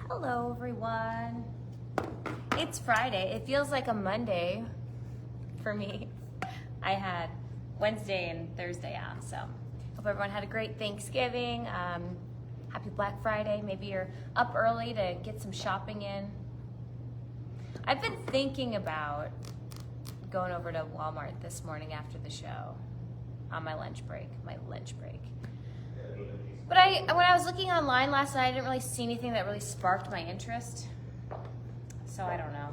Hello everyone. It's Friday. It feels like a Monday for me. I had Wednesday and Thursday off, so hope everyone had a great Thanksgiving. Happy Black Friday. Maybe you're up early to get some shopping in. I've been thinking about going over to Walmart this morning after the show on my lunch break. But when I was looking online last night, I didn't really see anything that really sparked my interest. So I don't know.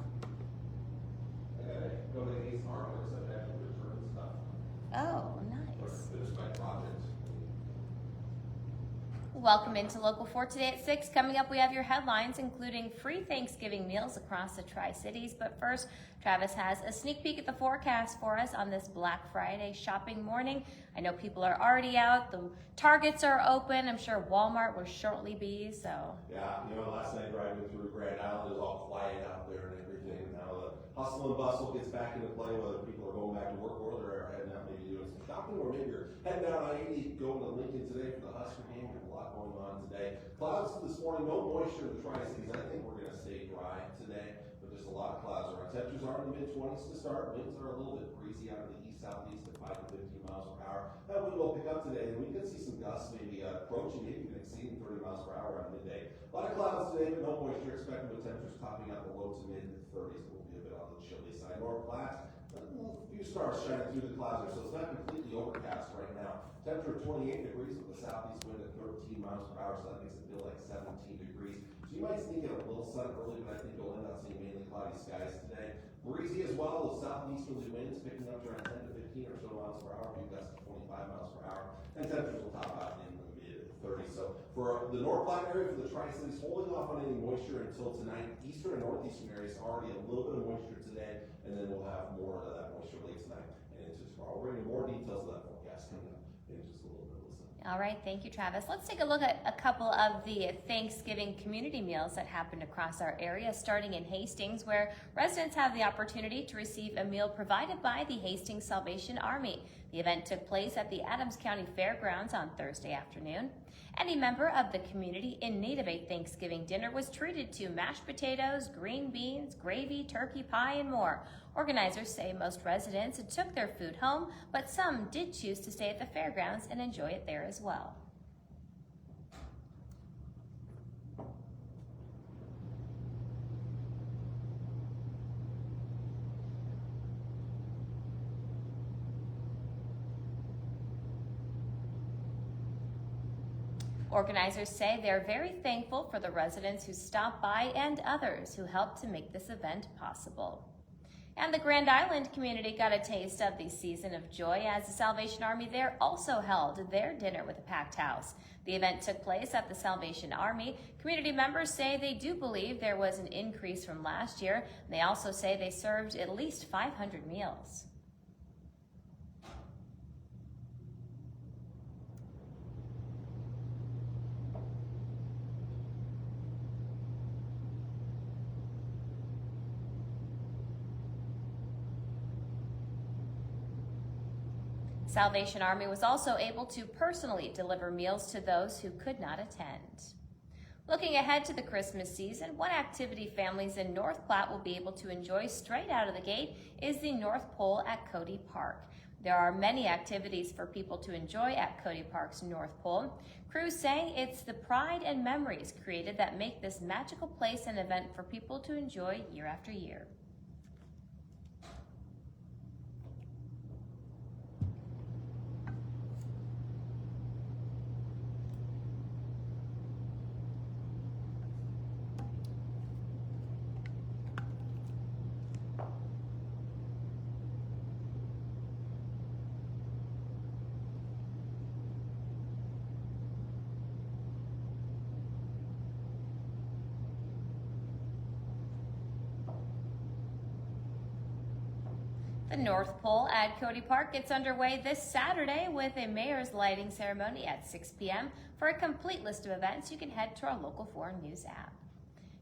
Go to Ace Hardware, so they have to return stuff. Oh, nice. Finish my project. Welcome into Local 4 today at 6. Coming up, we have your headlines, including free Thanksgiving meals across the Tri-Cities. But first, Travis has a sneak peek at the forecast for us on this Black Friday shopping morning. I know people are already out. The Targets are open. I'm sure Walmart will shortly be, so. Yeah, last night driving through Grand Island, it was all quiet out there and everything. Now the hustle and bustle gets back into play, whether people are going back to work or they're heading out maybe doing some shopping, or maybe you're heading out I-80 going to Lincoln today for the Husker game. There's a lot going on today. Clouds this morning, no moisture in the Tri-Cities. I think we're going to stay dry today, but just a lot of clouds around. Temperatures are in the mid-20s to start. Winds are a little bit breezy out of the east-southeast at 5 to 15 miles per hour. That wind will pick up today, and we could see some gusts maybe approaching, maybe even exceeding 30 miles per hour around midday. A lot of clouds today, but no moisture expected with temperatures topping out the low to mid-30s. It will be a bit on the chilly side. North Platte, a few stars shining through the clouds there, so it's not completely overcast right now. Temperature 28 degrees with the southeast wind at 13 miles per hour, so that makes it feel like 17 degrees. So you might sneak in a little sun early, but I think you'll end up seeing mainly cloudy skies today. Breezy as well, with southeasterly winds picking up to around 10 to 15 or so miles per hour, few gusts to 25 miles per hour, and temperatures will top out in the mid-30s. So for the North Platte area, for the Tri-Cities, holding off on any moisture until tonight. Eastern and northeastern areas already a little bit of moisture today, and then we'll have more of that moisture late tonight and into tomorrow. We're going to more details of that forecast coming up in just a little bit. All right, thank you, Travis. Let's take a look at a couple of the Thanksgiving community meals that happened across our area, starting in Hastings, where residents have the opportunity to receive a meal provided by the Hastings Salvation Army. The event took place at the Adams County Fairgrounds on Thursday afternoon. Any member of the community in need of a Thanksgiving dinner was treated to mashed potatoes, green beans, gravy, turkey pie, and more. Organizers say most residents took their food home, but some did choose to stay at the fairgrounds and enjoy it there as well. Organizers say they're very thankful for the residents who stopped by and others who helped to make this event possible. And the Grand Island community got a taste of the season of joy as the Salvation Army there also held their dinner with a packed house. The event took place at the Salvation Army. Community members say they do believe there was an increase from last year. They also say they served at least 500 meals. Salvation Army was also able to personally deliver meals to those who could not attend. Looking ahead to the Christmas season, one activity families in North Platte will be able to enjoy straight out of the gate is the North Pole at Cody Park. There are many activities for people to enjoy at Cody Park's North Pole. Crews say it's the pride and memories created that make this magical place an event for people to enjoy year after year. The North Pole at Cody Park gets underway this Saturday with a mayor's lighting ceremony at 6 p.m. For a complete list of events, you can head to our Local 4 News app.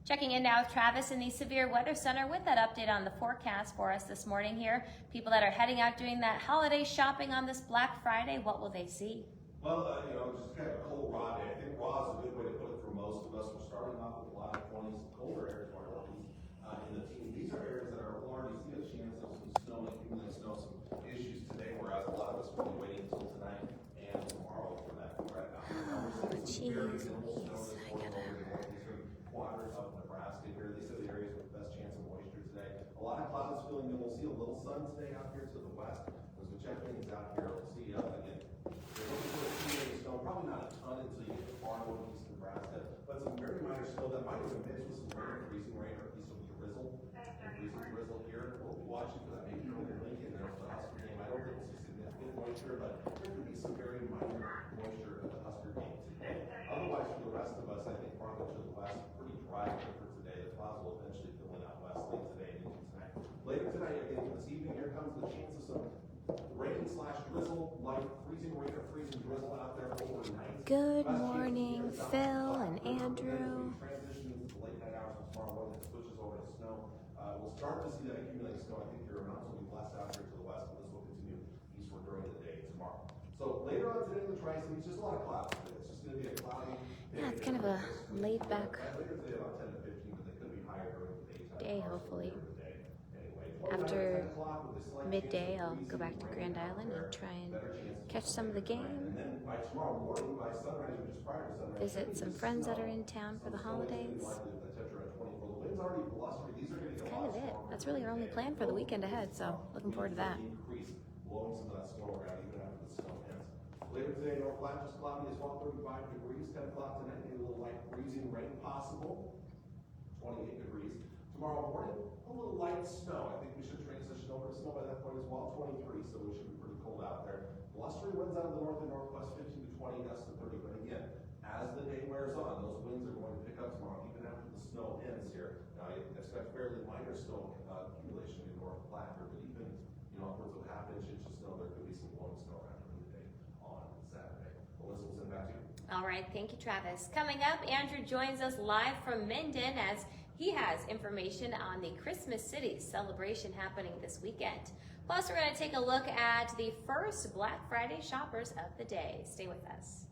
Checking in now with Travis in the Severe Weather Center with that update on the forecast for us this morning here. People that are heading out doing that holiday shopping on this Black Friday, what will they see? Well, just kind of a cold raw day. I think raw is a good way to put it for most of us. us. We're starting off with a lot of 20s, colder areas of our northeast in the teens. These are areas that are already see a chance of some snow, accumulating snow, some issues today, whereas a lot of us will be waiting until tonight and tomorrow for that right now. We're seeing some very minimal snow this morning over the northeastern quadrant of Nebraska here. These are the areas with the best chance of moisture today. A lot of clouds filling in. We'll see a little sun today out here to the west. As we check things out here, we'll see again. We're looking for accumulating snow, probably not a ton until you get far northeast Nebraska, but some very minor snow that might even mix with some rain, freezing rain, or at least some drizzle. Freezing drizzle here. We'll be watching for that maybe early in Lincoln there for the Husker game. I don't think we'll see significant moisture, but there could be some very minor moisture at the Husker game today. Otherwise, for the rest of us, I think farther to the west, pretty dry for today. The clouds will eventually fill in out west late today and into tonight. Later tonight, again, this evening, here comes the chance of some rain / drizzle, like freezing rain or freezing drizzle out there overnight. Good morning, Phil and Andrew. Transition into the late night hours of tomorrow morning that switches over to snow. We'll start to see that accumulating snow. I think your amounts will be less out here to the west, but this will continue eastward during the day tomorrow. So later on today in the Tri-Cities, just a lot of clouds today. It's just going to be a cloudy day. Yeah, it's kind of a laid back Later today about 10 to 15, but they could be higher during the daytime. day, hopefully. Anyway, After midday, I'll go back to Grand Island and try and catch some of the game. And then by tomorrow morning, by sunrise or just prior to sunrise, Visit some friends that are in town for the holidays. That's kind of it. That's really our only plan for the weekend ahead, so looking forward to that. Blowing some of that snow around even after the snow ends. Later today, North Platte just cloudy as well, 35 degrees, 10 o'clock tonight, maybe a little light freezing rain possible, 28 degrees. Tomorrow morning, a little light snow. I think we should transition over to snow by that point as well, 23, so we should be pretty cold out there. Blustery winds out of the north and northwest, 15 to 20, gusts to 30. But again, as the day wears on, those winds are going to pick up tomorrow, even after the snow ends here. Now, I expect fairly minor snow accumulation in North Platte, but even upwards of half inch of snow, there could be some blowing snow around during the day on Saturday. Alyssa, we'll send it back to you. All right, thank you, Travis. Coming up, Andrew joins us live from Minden as he has information on the Christmas City celebration happening this weekend. Plus, we're going to take a look at the first Black Friday shoppers of the day. Stay with us.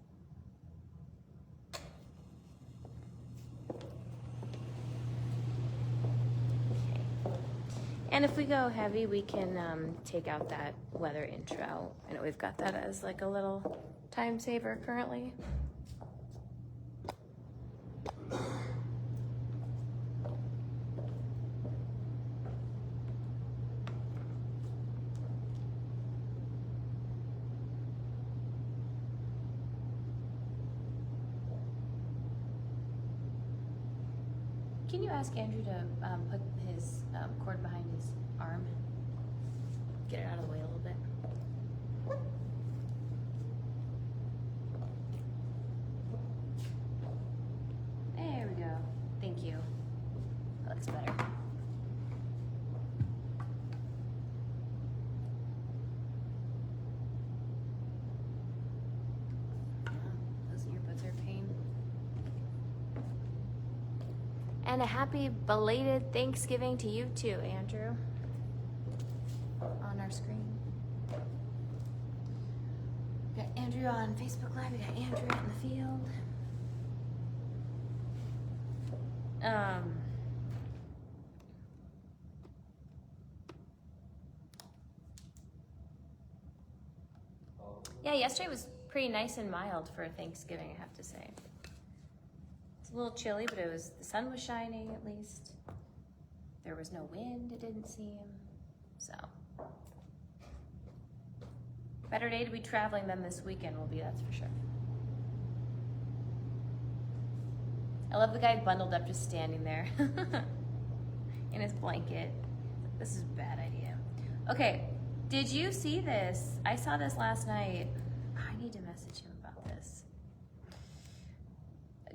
And if we go heavy, we can take out that weather intro. I know we've got that as like a little time saver currently. Can you ask Andrew to put his cord behind his arm? Get it out of the way a little bit. There we go. Thank you. That looks better. Those earbuds are a pain. And a happy belated Thanksgiving to you too, Andrew. On our screen. We got Andrew on Facebook Live. We got Andrew out in the field. Yeah, yesterday was pretty nice and mild for Thanksgiving, I have to say. It's a little chilly, but the sun was shining at least. There was no wind, it didn't seem. So, better day to be traveling than this weekend will be, that's for sure. I love the guy bundled up just standing there in his blanket. This is a bad idea. Okay, did you see this? I saw this last night. I need to message him about this.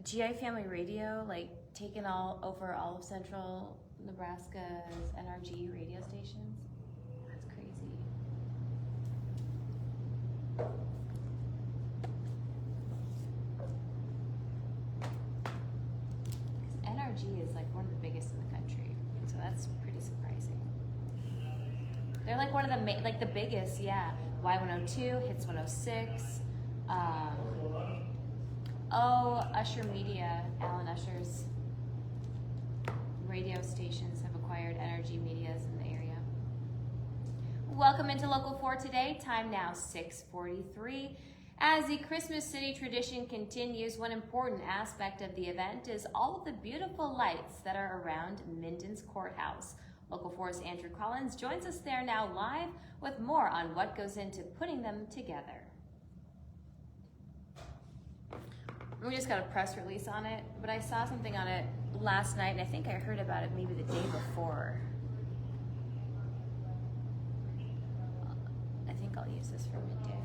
GI Family Radio, like, taken over all of central Nebraska's NRG radio stations. That's crazy. NRG is like one of the biggest in the country, so that's pretty surprising. They're like one of the like the biggest, yeah. Y102, Hits 106. Oh, Usher Media, Alan Usher's radio stations have acquired Energy Medias in the area. Welcome into Local 4 today. Time now 6:43. As the Christmas City tradition continues, one important aspect of the event is all of the beautiful lights that are around Minden's Courthouse. Local 4's Andrew Collins joins us there now live with more on what goes into putting them together. We just got a press release on it, but I saw something on it last night, and I think I heard about it maybe the day before. I think I'll use this for midday.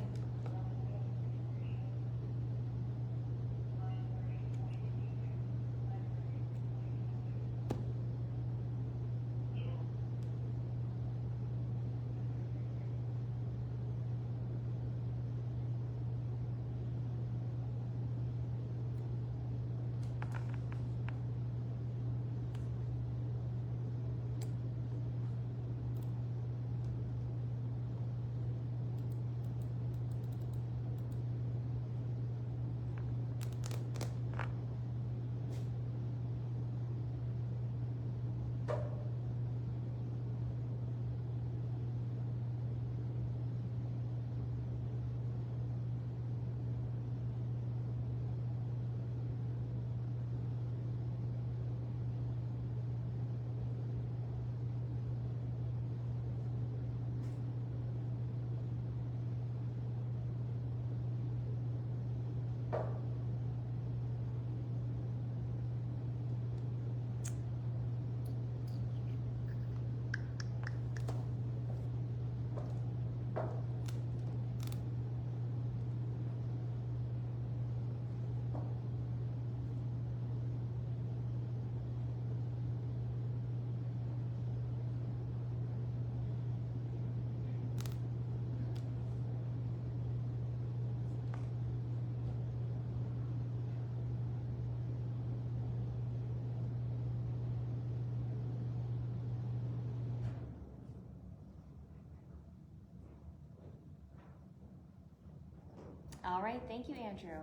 All right, thank you, Andrew.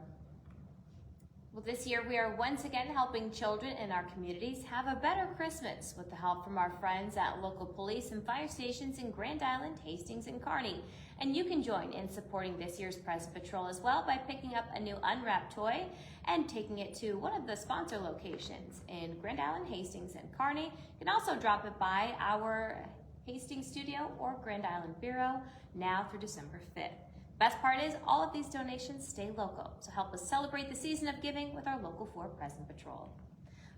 Well, this year we are once again helping children in our communities have a better Christmas with the help from our friends at local police and fire stations in Grand Island, Hastings, and Kearney. And you can join in supporting this year's Present Patrol as well by picking up a new unwrapped toy and taking it to one of the sponsor locations in Grand Island, Hastings, and Kearney. You can also drop it by our Hastings studio or Grand Island Bureau now through December 5th. Best part is all of these donations stay local, so help us celebrate the season of giving with our Local 4 Present Patrol.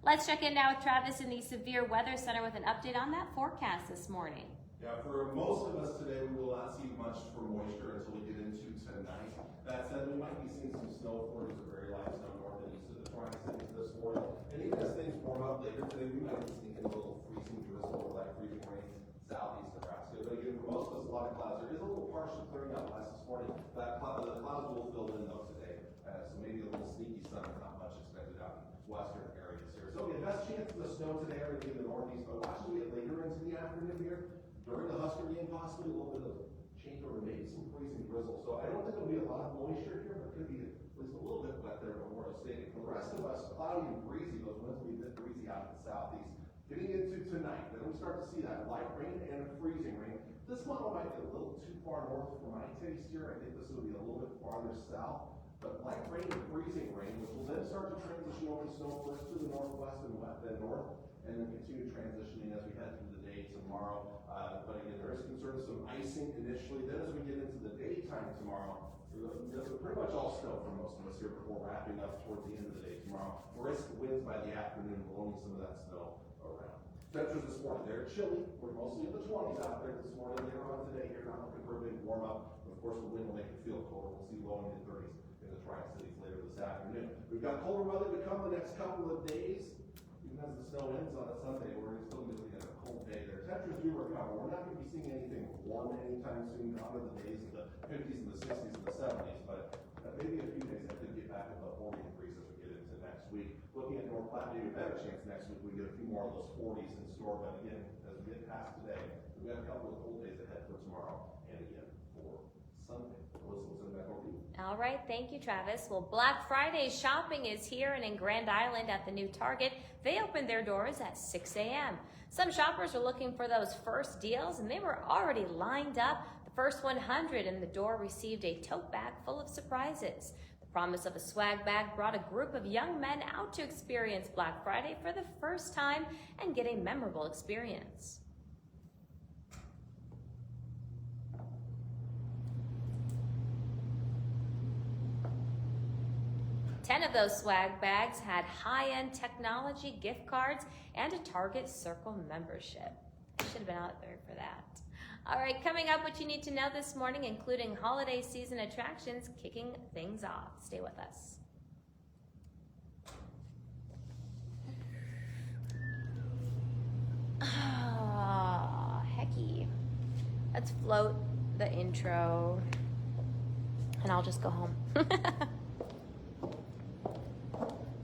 Let's check in now with Travis in the Severe Weather Center with an update on that forecast this morning. Yeah, for most of us today, we will not see much for moisture until we get into tonight. That said, we might be seeing some snow flurries or very light snow north and east of the Tri-Cities this morning. And even as things warm up later today, we might be seeing a little freezing drizzle or like freezing rain southeast Nebraska. But again, for most of us, a lot of clouds. There is a little partial clearing out last this morning. The clouds will fill in though today. So maybe a little sneaky sun, but not much expected out in western areas here. So again, best chance of the snow today are going to be in the northeast, but watch as we get later into the afternoon here. During the Husker game, possibly a little bit of change or maybe some freezing drizzle. So I don't think there'll be a lot of moisture here, but it could be at least a little bit wet there at Memorial Stadium. For the rest of us, cloudy and breezy. Those winds will be a bit breezy out in the southeast. Getting into tonight, then we start to see that light rain and freezing rain. This model might be a little too far north for my taste here. I think this will be a little bit farther south. But light rain and freezing rain, which will then start to transition over to snow first to the northwest and then north, and then continue transitioning as we head through the day tomorrow. But again, there is concern of some icing initially. Then as we get into the daytime tomorrow, pretty much all snow for most of us here before wrapping up towards the end of the day tomorrow. Brisk winds by the afternoon blowing some of that snow around. Temperatures this morning, they're chilly. We're mostly in the 20s out there this morning. Later on today, you're not looking for a big warm up. Of course, the wind will make it feel colder. We'll see low and mid-30s in the Tri-Cities later this afternoon. We've got colder weather to come the next couple of days. Even as the snow ends on a Sunday, we're still going to be looking at a cold day there. Temperatures do recover. We're not going to be seeing anything warm anytime soon. Out of the days of the 50s and the 60s and the 70s, but maybe a few days that could get back above 40 degrees as we get into next week. Looking at North Platte, maybe a better chance next week we get a few more of those 40s in store. But again, as we get past today, we've got a couple of cold days ahead for tomorrow and again for Sunday. Sunday. Alyssa, we'll send it back over to you. All right, thank you, Travis. Well, Black Friday shopping is here and in Grand Island at the new Target. They opened their doors at 6 a.m. Some shoppers are looking for those first deals, and they were already lined up. The first 100 in the door received a tote bag full of surprises. The promise of a swag bag brought a group of young men out to experience Black Friday for the first time and get a memorable experience. 10 of those swag bags had high-end technology gift cards and a Target Circle membership. I should have been out there for that. All right, coming up, what you need to know this morning, including holiday season attractions kicking things off. Stay with us. Ah, hecky. Let's float the intro, and I'll just go home.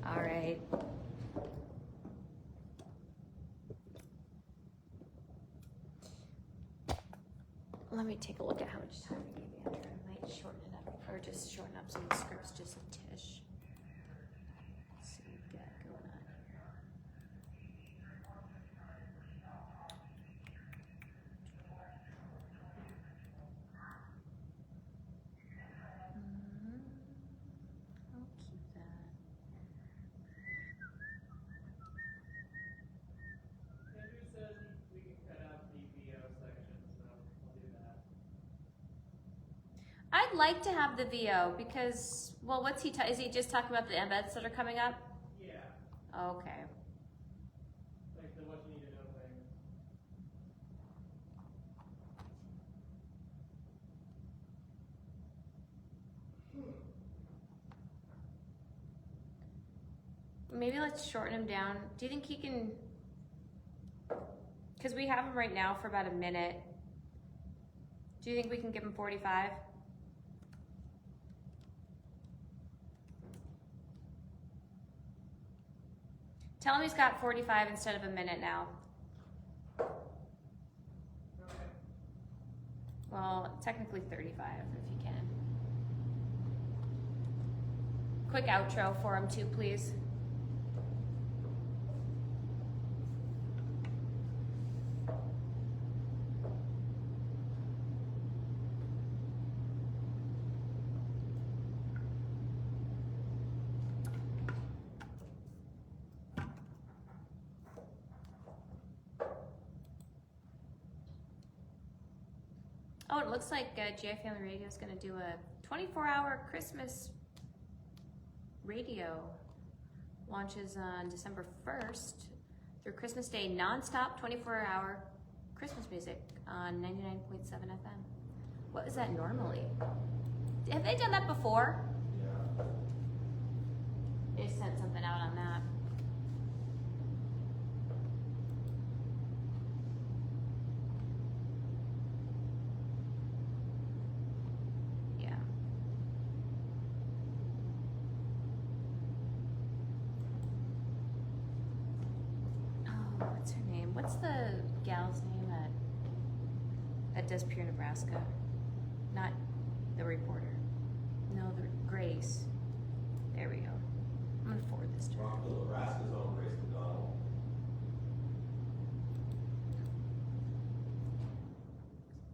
All right. Let me take a look at how much time I gave Andrew. I might shorten it up, or just shorten up some of the scripts just a tish. Let's see what we've got going on here. I'll keep that. Andrew says we can cut out the VO section, so I'll do that. I'd like to have the VO because, well, what's he, is he just talking about the embeds that are coming up? Yeah, Okay. like the what you need to know thing. Maybe let's shorten him down. Do you think he can, because we have him right now for about a minute. Do you think we can give him 45? Tell him he's got 45 instead of a minute now. Okay. Well, technically 35 if you can. Quick outro for him too, please. Oh, it looks like GI Family Radio is going to do a 24-hour Christmas radio. Launches on December 1st through Christmas Day, non-stop 24-hour Christmas music on 99.7 FM. What is that normally? Have they done that before? Yeah. They sent something out on that. Yeah. Oh, what's her name? What's the gal's name that does Pure Nebraska? Not the reporter. No, the Grace. There we go. I'm gonna forward this to her. Rockville, Nebraska's own Grace McDonald.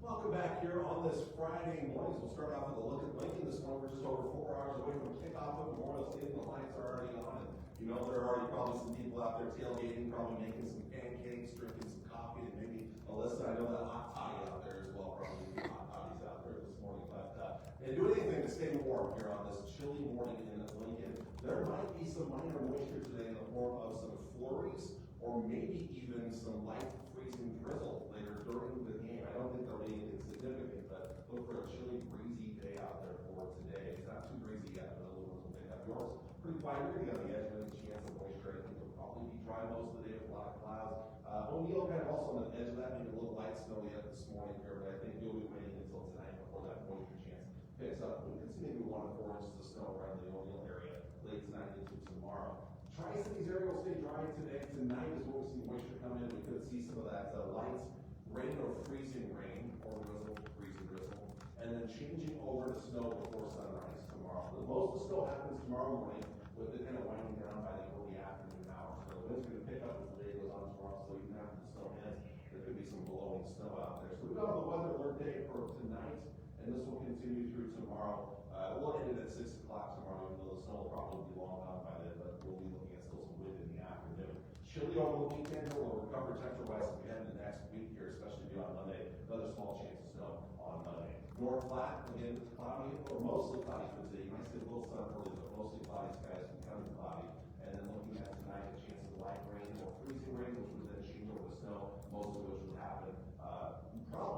Welcome back here on this Friday morning. So we'll start off with a look at Lincoln this morning. We're just over 4 hours away from kickoff of Memorial Stadium. The lights are already on. And you know, there are already probably some people out there tailgating, probably making some pancakes, drinking some coffee, and maybe Alyssa, I know that hot toddy out there as well, probably some hot toddies out there this morning. But and do anything to stay warm here on this chilly morning in Lincoln. There might be some minor moisture today in the form of some flurries or maybe even some light freezing drizzle later during the game. I don't think there'll be anything significant, but look for a chilly, breezy day out there for today. It's not too breezy yet, but a little bit will pick up yours. Pretty quiet here on the edge, with a chance of moisture. I think it'll probably be dry most of the day with a lot of clouds. O'Neill kind of also on the edge of that, maybe a little light snow yet this morning here, but I think you'll be waiting until tonight before that moisture chance picks up. We could see maybe 1 to 4 inches of snow around the O'Neill area late tonight into tomorrow. Tri-Cities area will stay dry today. Tonight is when we see moisture come in. We could see some of that light rain or freezing rain or drizzle, freezing drizzle. And then changing over to snow before sunrise tomorrow. Most of the snow happens tomorrow morning, with it kind of winding down by the early afternoon hours. So the wind's going to pick up as the day goes on tomorrow, so even after the snow hits, there could be some blowing snow out there. So we've got the weather alert day for tonight, and this will continue through tomorrow. We'll end it at 6 o'clock tomorrow, even though the snow will probably be long gone by then, but we'll be looking at still some wind in the afternoon. Chilly over the weekend, we'll recover temperature-wise as we head into next week here, especially beyond Monday. Another small chance of snow on Monday. North flat, again, it's cloudy, or mostly cloudy for today. You might see a little sun early, but mostly cloudy skies, becoming cloudy. And then looking at tonight, a chance of light rain or freezing rain, which would then change over to snow, most of which would happen.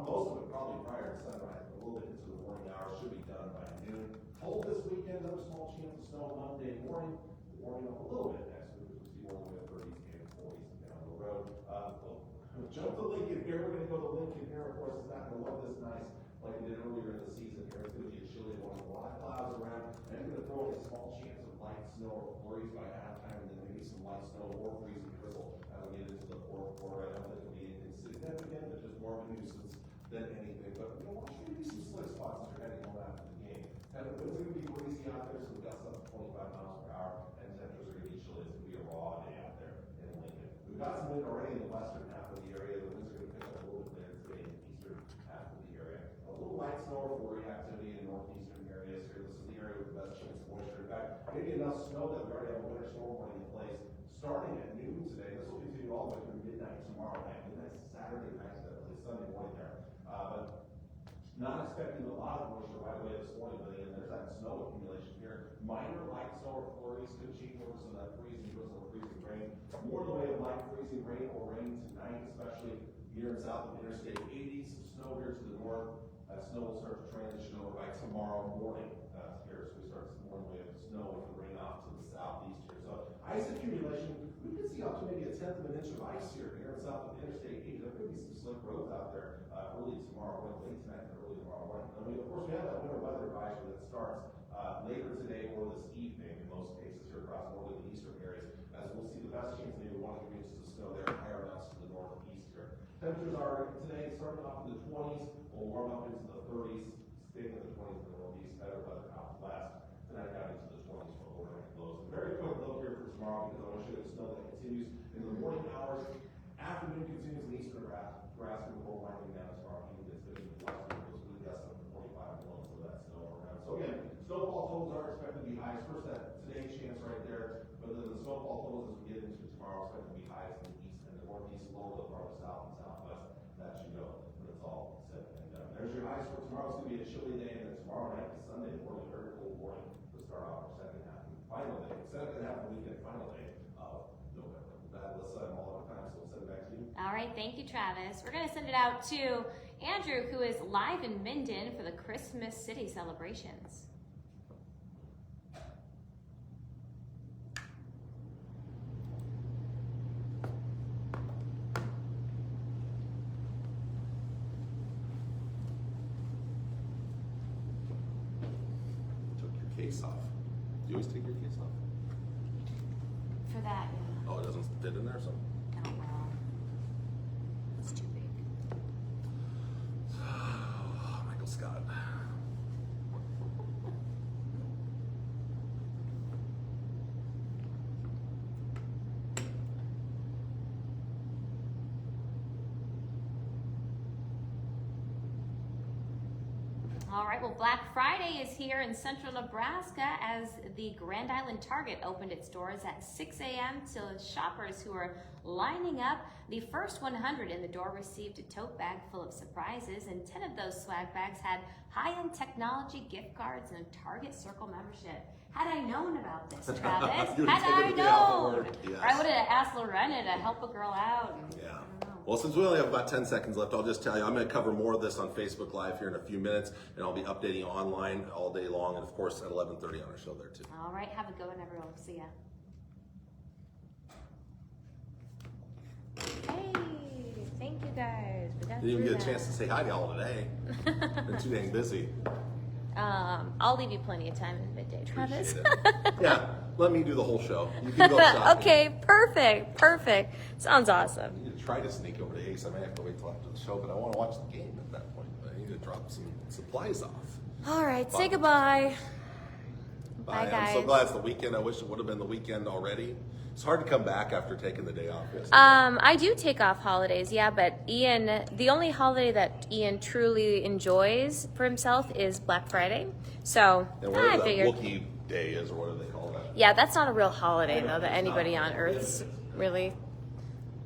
Most of it probably prior to sunrise, but a little bit into the morning hours, should be done by noon. Cold this weekend, another small chance of snow Monday morning. Warming up a little bit next week, which we'll see more in the 30s and 40s down the road. We'll jump to Lincoln here. We're going to go to Lincoln here. Of course, it's not going to look this nice like we did earlier in the season here. It's going to be a chilly one with a lot of clouds around. And I'm going to throw in a small chance of light snow or flurries by halftime, and then maybe some light snow or freezing drizzle as we get into the fourth quarter. I don't think it'll be anything significant, but just more of a nuisance than anything. But watch maybe some slick spots as you're heading home after the game. And the winds are going to be breezy out there, so we've got up to 25 miles per hour, and temperatures are going to be chilly. It's going to be a raw day out there in Lincoln. We've got some wind already in the western half of the area. The winds are going to pick up a little bit later today in the eastern half of the area. A little light snow or flurry activity in northeastern areas here. This is the area with the best chance of moisture. In fact, maybe enough snow that we already have a winter storm warning in place starting at noon today. This will continue all the way through midnight tomorrow night. Midnight Saturday night, definitely Sunday morning there. But not expecting a lot of moisture right away this morning, but again, there's that snow accumulation here. Minor light snow or flurries could change over some of that freezing drizzle or freezing rain. More in the way of light freezing rain or rain tonight, especially here in south of Interstate 80. Some snow here to the north. That snow will start to transition over by tomorrow morning here. So we start some more in the way of snow with the rain off to the southeast here. So ice accumulation, we could see up to maybe a 1/10 of an inch of ice here in south of Interstate 80. There could be some slick roads out there early tomorrow morning, late tonight and early tomorrow morning. I mean, of course, we have that winter weather advisory that starts later today or this evening in most cases here across northern and eastern areas, as we'll see the best chance of maybe 1 or 2 inches of snow there, higher amounts to the northeast here. Temperatures are today starting off in the 20s, will warm up into the 30s, staying in the 20s in the northeast, better weather out west, tonight down into the 20s for overnight lows. Very quick look here for tomorrow because I want to show you the snow that continues in the morning hours. Afternoon continues in eastern Nebraska before winding down tomorrow. Even gets good in the western, those wind gusts up to 45 miles of that snow around. So again, snowfall totals are expected to be highs. First, that today's chance right there, but then the snowfall totals as we get into tomorrow are expected to be highs in the east and the northeast, lower the farther south and southwest. That should go when it's all said and done. There's your highs for tomorrow. It's going to be a chilly day, and then tomorrow night, Sunday morning, very cold morning to start off our second half and final day. Second half of the weekend, final day of November. With that, Alyssa, I'm all out of time, so we'll send it back to you. All right, thank you, Travis. We're going to send it out to Andrew, who is live in Minden for the Christmas City celebrations. Took your case off. Do you always take your case off? For that, yeah. Oh, it doesn't fit in there or something? Oh, well. It's too big. Michael Scott. All right, well, Black Friday is here in central Nebraska as the Grand Island Target opened its doors at 6 a.m. to shoppers who are lining up. The first 100 in the door received a tote bag full of surprises, and 10 of those swag bags had high-end technology, gift cards, and a Target Circle membership. Had I known about this, Travis, You had would've I taken the day off of known, work, yes. or I would have asked Lorena to help a girl out. And, Yeah. I don't know. Well, since we only have about 10 seconds left, I'll just tell you, I'm going to cover more of this on Facebook Live here in a few minutes, and I'll be updating online all day long, and of course at 11:30 on our show there too. All right, have a good one, everyone. See ya. Hey, thank you guys. We got Didn't even through get a chance to say hi to y'all today. Been too dang busy. I'll leave you plenty of time in midday, Travis. Appreciate it. Yeah, let me do the whole show. You can go shopping. Okay, perfect. Sounds awesome. I need to try to sneak over to Ace. I may have to wait till after the show, but I want to watch the game at that point. to drop some supplies off. All right, say goodbye. Bye, Bye, I'm so guys. glad it's the weekend. I wish it would have been the weekend already. It's hard to come back after taking the day off yesterday. I do take off holidays, yeah, but Ian, the only holiday that Ian truly enjoys for himself is Black Friday. So And whatever I that figured, Wookiee Day is, or what do they call that? yeah, that's not a real holiday though that anybody on Earth really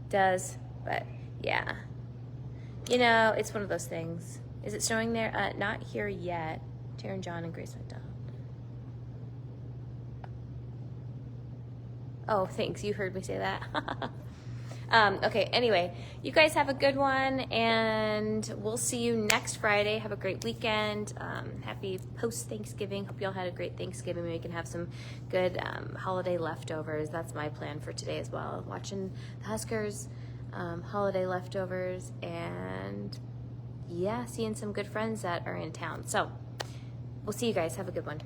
does. But yeah, you know, it's one of those things. Is it snowing there? Not here yet. Taryn, John, and Grace McDonald. Oh, thanks. You heard me say that. Okay, anyway, you guys have a good one, and we'll see you next Friday. Have a great weekend. Happy post-Thanksgiving. Hope you all had a great Thanksgiving. Maybe we can have some good holiday leftovers. That's my plan for today as well. Watching the Huskers, holiday leftovers, and yeah, seeing some good friends that are in town. So we'll see you guys. Have a good one.